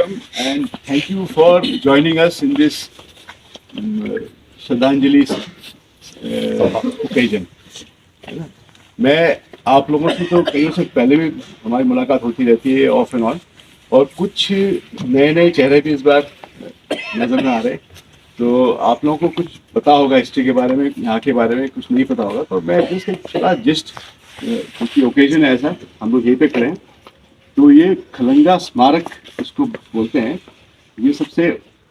welcome and thank you for joining us in this श्रद्धांजलि occasion. मैं आप लोगों से तो कई से पहले भी हमारी मुलाकात होती रहती है ऑफ एंड ऑन, और कुछ नए नए चेहरे भी इस बार नजर में आ रहे, तो आप लोगों को कुछ पता होगा हिस्ट्री के बारे में, यहाँ के बारे में कुछ नहीं पता होगा, तो मैं जस्ट क्योंकि ओकेजन है ऐसा, हम लोग यहीं पे खड़े हैं। तो ये खलंगा स्मारक इसको बोलते हैं। ये सबसे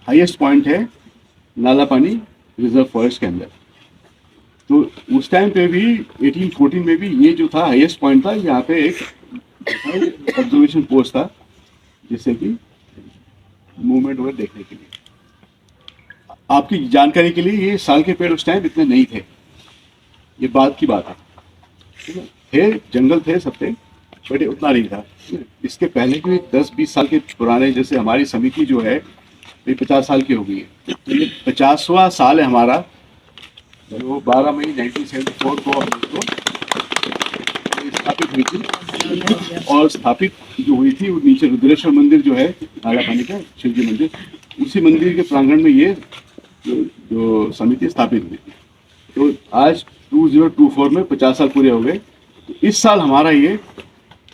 हाईएस्ट पॉइंट है नाला पानी रिजर्व फॉरेस्ट के अंदर। तो उस टाइम पे भी 1814 में भी ये जो था हाईएस्ट पॉइंट था, यहाँ पे एक ऑब्जर्वेशन पोस्ट था जिससे कि मूवमेंट वगैरह देखने के लिए। आपकी जानकारी के लिए, ये साल के पेड़ उस टाइम इतने नहीं थे, ये बाद की बात है, ठीक है। थे, जंगल थे सब थे, बट उतना नहीं था। इसके पहले भी 10-20 साल के पुराने, जैसे हमारी समिति जो है ये 50 साल की हो गई है, तो ये 50वां साल है हमारा, जो 12 मई 1974 को स्थापित हुई थी। और स्थापित जो हुई थी वो नीचे रुद्रेश्वर मंदिर जो है नाला पानी का शिव जी मंदिर, उसी मंदिर के प्रांगण में ये जो समिति स्थापित हुई थी। तो आज 2024 में 50 साल पूरे हो गए। तो इस साल हमारा ये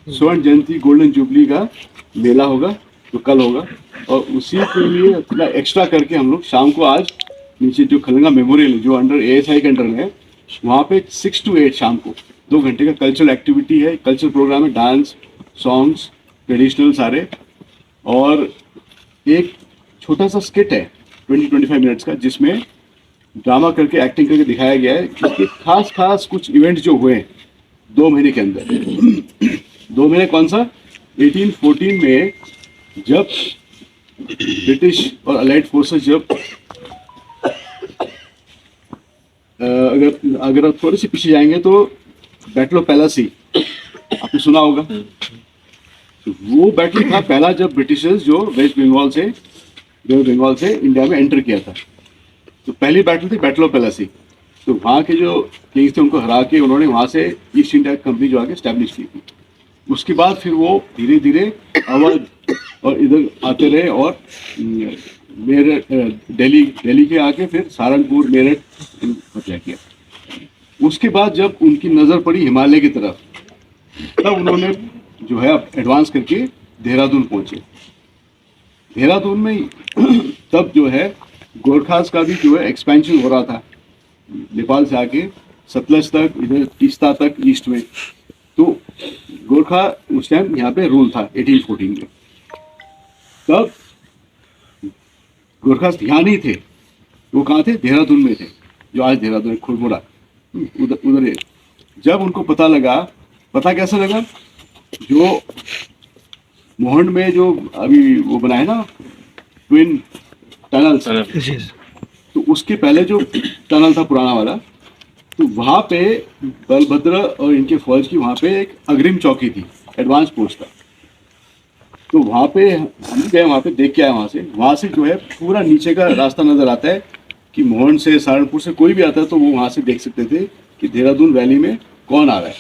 स्वर्ण जयंती गोल्डन जुबली का मेला होगा, तो कल होगा, और उसी के लिए थोड़ा एक्स्ट्रा करके हम लोग शाम को आज नीचे जो खलंगा मेमोरियल जो अंडर ASI के अंडर में है, वहाँ पे 6 to 8 शाम को 2 घंटे का कल्चरल एक्टिविटी है, कल्चरल प्रोग्राम है, डांस, सॉन्ग्स, ट्रेडिशनल सारे, और एक छोटा सा स्किट है 20-25 मिनट्स का, जिसमें ड्रामा करके एक्टिंग करके दिखाया गया है। इसके खास कुछ इवेंट्स जो हुए 2 महीने के अंदर। 2 महीने कौन सा? 1814 में जब ब्रिटिश और अलाइड फोर्सेस जब अगर आप थोड़े से पीछे जाएंगे तो बैटल ऑफ पैलासी आपने सुना होगा। तो वो बैटल था पहला जब ब्रिटिशर्स जो वेस्ट बंगाल से इंडिया में एंटर किया था। तो पहली बैटल थी बैटल ऑफ पैलासी। तो वहाँ के जो किंग्स थे उनको हरा के उन्होंने वहाँ से ईस्ट इंडिया कंपनी जो आके स्टैब्लिश की थी। उसके बाद फिर वो धीरे धीरे अवध और इधर आते रहे, और मेरठ, दिल्ली के आके फिर सहारनपुर, मेरठ कब्जा किया। उसके बाद जब उनकी नज़र पड़ी हिमालय की तरफ, तब उन्होंने जो है एडवांस करके देहरादून पहुँचे। देहरादून में तब जो है गोरखास का भी जो है एक्सपेंशन हो रहा था, नेपाल से आके सतलज तक, इधर तीस्ता तक ईस्ट में। तो गोरखा उस टाइम यहाँ पे रूल था 1814 में। तब गोरखास यहाँ नहीं थे, वो कहाँ थे? देहरादून में थे, जो आज देहरादून है, खुरमुड़ा उधर है। जब उनको पता लगा, पता कैसे लगा? जो मोहन में जो अभी वो बना है ना ट्विन टनल, तो उसके पहले जो टनल था पुराना वाला, तो वहाँ पे बलभद्र और इनके फौज की वहाँ पे एक अग्रिम चौकी थी, एडवांस पोस्ट था। तो वहाँ पे हम गए, वहाँ पे देख के आए। वहाँ से जो है पूरा नीचे का रास्ता नज़र आता है कि मोहन से, सहारनपुर से कोई भी आता है तो वो वहाँ से देख सकते थे कि देहरादून वैली में कौन आ रहा है।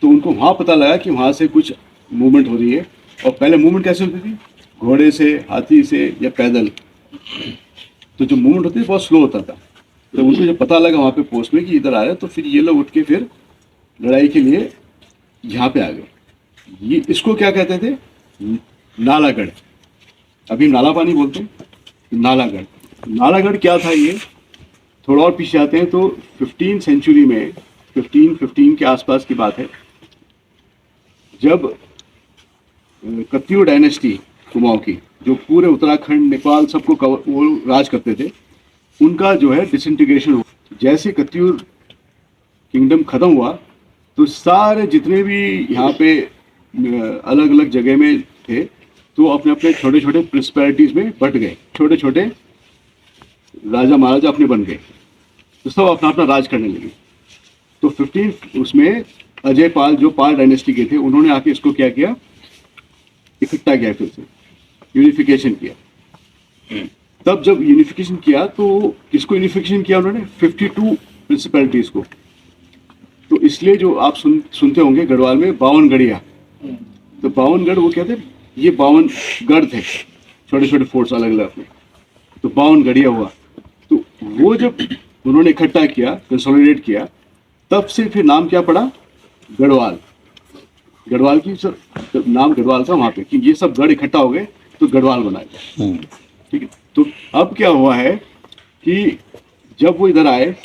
तो उनको वहाँ पता लगा कि वहाँ से कुछ मूवमेंट हो रही है। और पहले मूवमेंट कैसे होती थी? घोड़े से, हाथी से या पैदल। तो जो मूवमेंट होती थी बहुत स्लो होता था। तो उनको जब पता लगा वहाँ पे पोस्ट में कि इधर आ रहे हैं, तो फिर ये लोग उठ के फिर लड़ाई के लिए यहाँ पे आ गए। ये इसको क्या कहते थे? नालागढ़। अभी नाला पानी बोलते हैं, नालागढ़। नालागढ़ क्या था? ये थोड़ा और पीछे आते हैं तो 15th सेंचुरी में, 1515 के आसपास की बात है, जब कत्यूर डायनेस्टी कुमाऊं की, जो पूरे उत्तराखंड, नेपाल सबको वो राज करते थे, उनका जो है डिसइंटीग्रेशन हुआ। जैसे कत्यूर किंगडम खत्म हुआ तो सारे जितने भी यहाँ पे अलग अलग जगह में थे, तो अपने अपने छोटे छोटे प्रिंसिपैलिटीज में बट गए। छोटे छोटे राजा महाराजा अपने बन गए, तो सब अपना अपना राज करने लगे। तो 15 उसमें अजय पाल, जो पाल डायनेस्टी के थे, उन्होंने आके इसको क्या किया? इकट्ठा किया, फिर से यूनिफिकेशन किया। तब जब यूनिफिकेशन किया तो किसको यूनिफिकेशन किया उन्होंने? 52 प्रिंसिपैलिटीज को। तो इसलिए जो आप सुनते होंगे गढ़वाल में 52 गढ़िया, तो 52 गढ़ वो क्या थे? ये 52 गढ़ थे, छोटे छोटे फोर्ट्स अलग अलग अपने, तो 52 गढ़िया हुआ। तो वो जब उन्होंने इकट्ठा किया, कंसोलिडेट किया, तब से फिर नाम क्या पड़ा, गढ़वाल। गढ़वाल की सर नाम गढ़वाल था वहाँ पे कि ये सब गढ़ इकट्ठा हो गए तो गढ़वाल बनाया गया। ठीक है, तो अब क्या हुआ है कि जब वो इधर आए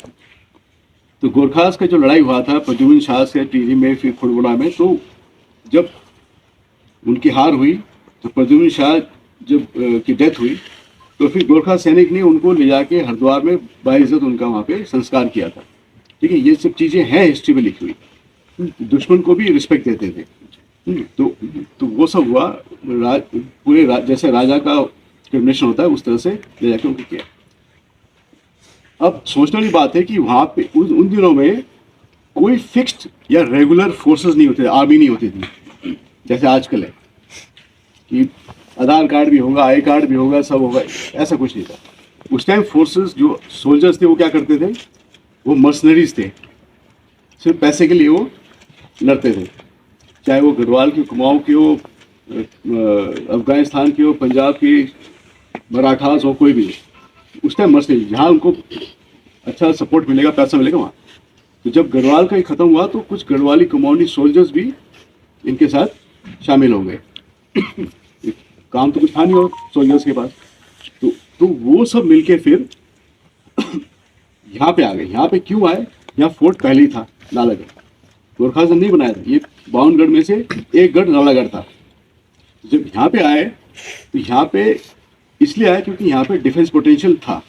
तो गोरखास का जो लड़ाई हुआ था प्रद्युम्न शाह से टिहरी में, फिर खुड़बुड़ा में, तो जब उनकी हार हुई तो प्रद्युम्न शाह जब की डेथ हुई तो फिर गोरखा सैनिक ने उनको ले जाके हरिद्वार में बाइज्जत उनका वहाँ पे संस्कार किया था। ठीक है, ये सब चीज़ें हैं हिस्ट्री में लिखी हुई। दुश्मन को भी रिस्पेक्ट देते थे। तो वो सब हुआ, जैसे राजा का कन्वेंशन होता है उस तरह से ले जाके उनको किया। अब सोचने वाली बात है कि वहाँ पे उन दिनों में कोई फिक्स्ड या रेगुलर फोर्सेस नहीं होते, आर्मी नहीं होती थी जैसे आजकल है कि आधार कार्ड भी होगा, आई कार्ड भी होगा, सब होगा, ऐसा कुछ नहीं था। उस टाइम फोर्सेस जो सोल्जर्स थे वो क्या करते थे, वो मर्सनरीज थे, सिर्फ पैसे के लिए वो लड़ते थे, चाहे वो गढ़वाल के, कुमाऊं के हो, अफगानिस्तान के हो, पंजाब के मराठास हो, कोई भी। उस टाइम मर्सनरीज, जहाँ उनको अच्छा सपोर्ट मिलेगा, पैसा मिलेगा वहाँ। तो जब गढ़वाल का ही खत्म हुआ तो कुछ गढ़वाली कुमाऊनी सोल्जर्स भी इनके साथ शामिल हो गए। काम तो कुछ था नहीं और सोल्जर्स के पास, तो वो सब मिलके फिर यहाँ पे आ गए। यहाँ पे क्यों आए, यहाँ फोर्ट पहले ही था नालागढ़, गोरखा ने नहीं बनाया था। ये 52 गढ़ में से एक गढ़ नालागढ़ था। जब यहाँ पे आए तो यहाँ पे इसलिए आए क्योंकि यहाँ पे डिफेंस पोटेंशियल था,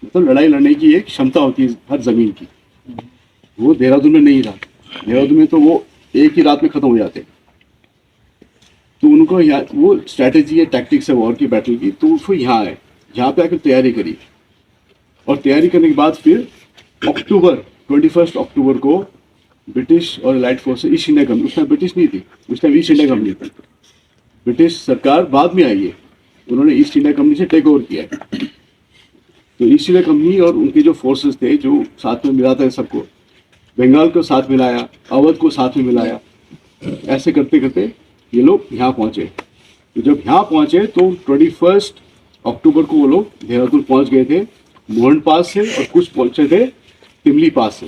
मतलब लड़ाई लड़ने की एक क्षमता होती है हर जमीन की। वो देहरादून में नहीं था, देहरादून में तो वो एक ही रात में खत्म हो जाते। तो उनको यहाँ वो स्ट्रैटेजी है, टैक्टिक्स है वॉर की, बैटल की, तो फिर यहाँ आए, यहाँ पे आकर तैयारी करी। और तैयारी करने के बाद फिर 21 अक्टूबर को ब्रिटिश और allied force, east India company, उस टाइम ब्रिटिश नहीं थी, उस टाइम ईस्ट इंडिया कंपनी थी, ब्रिटिश सरकार बाद में आई है, उन्होंने ईस्ट इंडिया कंपनी से टेक ओवर किया है। तो ईस्ट इंडिया कंपनी और उनके जो फोर्सेस थे, जो साथ में मिलाता है सबको, बंगाल को साथ मिलाया, अवध को साथ में मिलाया, ऐसे करते करते ये लोग यहाँ पहुँचे। तो जब यहाँ पहुँचे तो 21 अक्टूबर को वो लोग देहरादून पहुँच गए थे मोहन पास से, और कुछ पहुँचे थे तिमली पास से।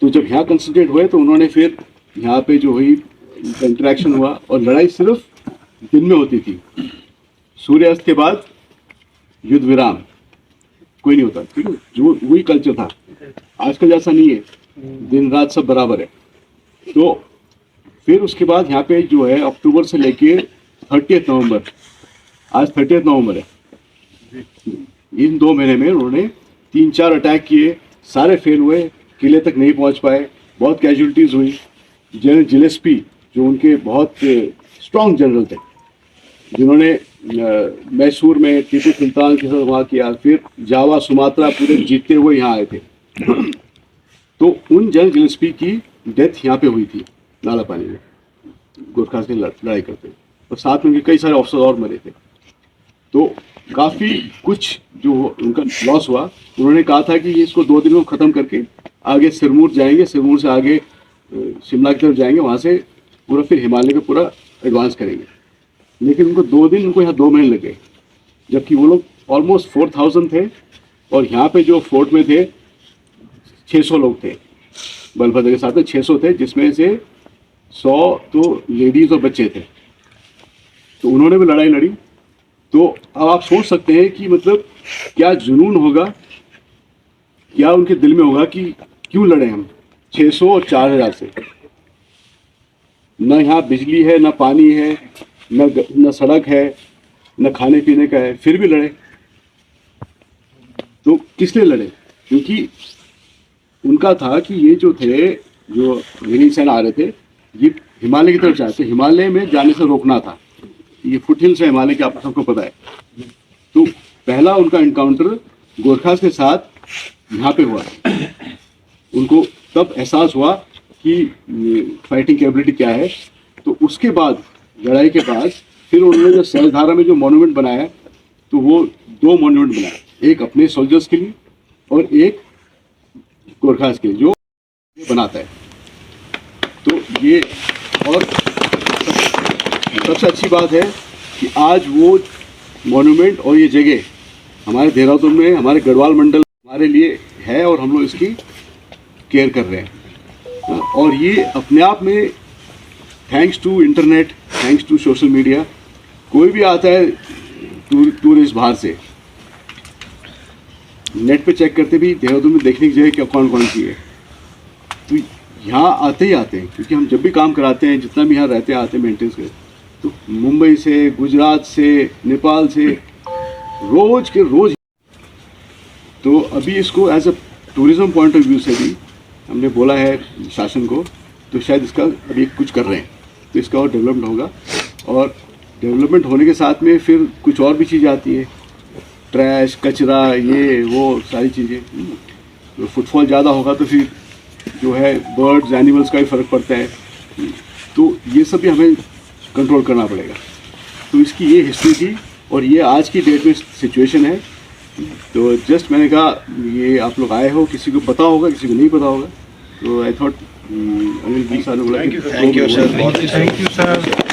तो जब यहाँ कंसंट्रेट हुए तो उन्होंने फिर यहाँ पे जो हुई इंटरेक्शन हुआ, और लड़ाई सिर्फ दिन में होती थी, सूर्यास्त के बाद युद्ध विराम कोई नहीं होता। ठीक है, जो वही कल्चर था, आजकल जैसा नहीं है, दिन रात सब बराबर है। तो फिर उसके बाद यहाँ पे जो है अक्टूबर से लेके 30 नवंबर, आज 30 नवंबर है, इन 2 महीने में उन्होंने 3-4 अटैक किए, सारे फेल हुए, किले तक नहीं पहुँच पाए, बहुत कैजुअलिटीज़ हुई। जनरल जिलेस्पी जो उनके बहुत स्ट्रॉन्ग जनरल थे, जिन्होंने मैसूर में टीपू सुल्तान के साथ वहाँ किया, फिर जावा सुमात्रा पूरे जीतते हुए यहाँ आए थे। तो उन जनरल जिलेस्पी की डेथ यहाँ पे हुई थी नाला पानी में, गोरखा से लड़ाई करते, और साथ में उनके कई सारे ऑफिसर और मरे थे। तो काफ़ी कुछ जो उनका लॉस हुआ। उन्होंने कहा था कि इसको 2 दिन में ख़त्म करके आगे सिरमौर जाएंगे, सिरमौर से आगे शिमला की तरफ जाएंगे, वहाँ से पूरा फिर हिमालय का पूरा एडवांस करेंगे। लेकिन उनको 2 दिन, उनको यहाँ 2 महीने लगे, जबकि वो लोग ऑलमोस्ट 4000 थे, और यहाँ पे जो फोर्ट में थे 600 लोग थे, बलभद्र के साथ में 600 थे, जिसमें से 100 तो लेडीज़ और बच्चे थे। तो उन्होंने भी लड़ाई लड़ी। तो अब आप सोच सकते हैं कि मतलब क्या जुनून होगा, क्या उनके दिल में होगा कि क्यों लड़े हम 600 और 4000 से। न यहाँ बिजली है, न पानी है, न सड़क है, न खाने पीने का है, फिर भी लड़े। तो किस लिए लड़े? क्योंकि उनका था कि ये जो थे, जो विनी सेना आ रहे थे, ये हिमालय की तरफ जाते, हिमालय में जाने से रोकना था। ये फुट हिल्स है हिमालय के, आप सबको पता है। तो पहला उनका इनकाउंटर गोरखास के साथ यहाँ पे हुआ। उनको तब एहसास हुआ कि फाइटिंग कैपेबिलिटी क्या है। तो उसके बाद, लड़ाई के बाद, फिर उन्होंने जो सहजधारा में जो मॉन्यूमेंट बनाया, तो वो 2 मॉन्यूमेंट बनाया, एक अपने सोल्जर्स के लिए और एक गोरखास के लिए, जो बनाता है। तो ये और सबसे अच्छी बात है कि आज वो मॉन्यूमेंट और ये जगह हमारे देहरादून में, हमारे गढ़वाल मंडल हमारे लिए है और हम लोग इसकी केयर कर रहे हैं। और ये अपने आप में thanks to internet, thanks to social media, कोई भी आता है टूरिस्ट बाहर से, नेट पे चेक करते भी देहरादून में देखने की जगह क्या कौन कौन सी है, तो यहाँ आते ही आते हैं। क्योंकि हम जब भी काम कराते हैं, जितना भी यहाँ रहते हैं, आते हैं मेंटेनेंस के, तो मुंबई से, गुजरात से, नेपाल से, रोज के रोज। तो अभी इसको as a tourism point of view से भी हमने बोला है शासन को, तो शायद इसका अभी कुछ कर रहे हैं, तो इसका और डेवलपमेंट होगा। और डेवलपमेंट होने के साथ में फिर कुछ और भी चीज़ें आती है, ट्रैश, कचरा, ये वो सारी चीज़ें। तो फुटफॉल ज़्यादा होगा तो फिर जो है बर्ड्स, एनिमल्स का भी फ़र्क पड़ता है, तो ये सब भी हमें कंट्रोल करना पड़ेगा। तो इसकी ये हिस्ट्री थी और ये आज की डेट में सिचुएशन है। तो जस्ट मैंने कहा ये आप लोग आए हो, किसी को पता होगा, किसी को नहीं पता होगा, तो I thought Anil ji sir ने बोला थैंक यू सर।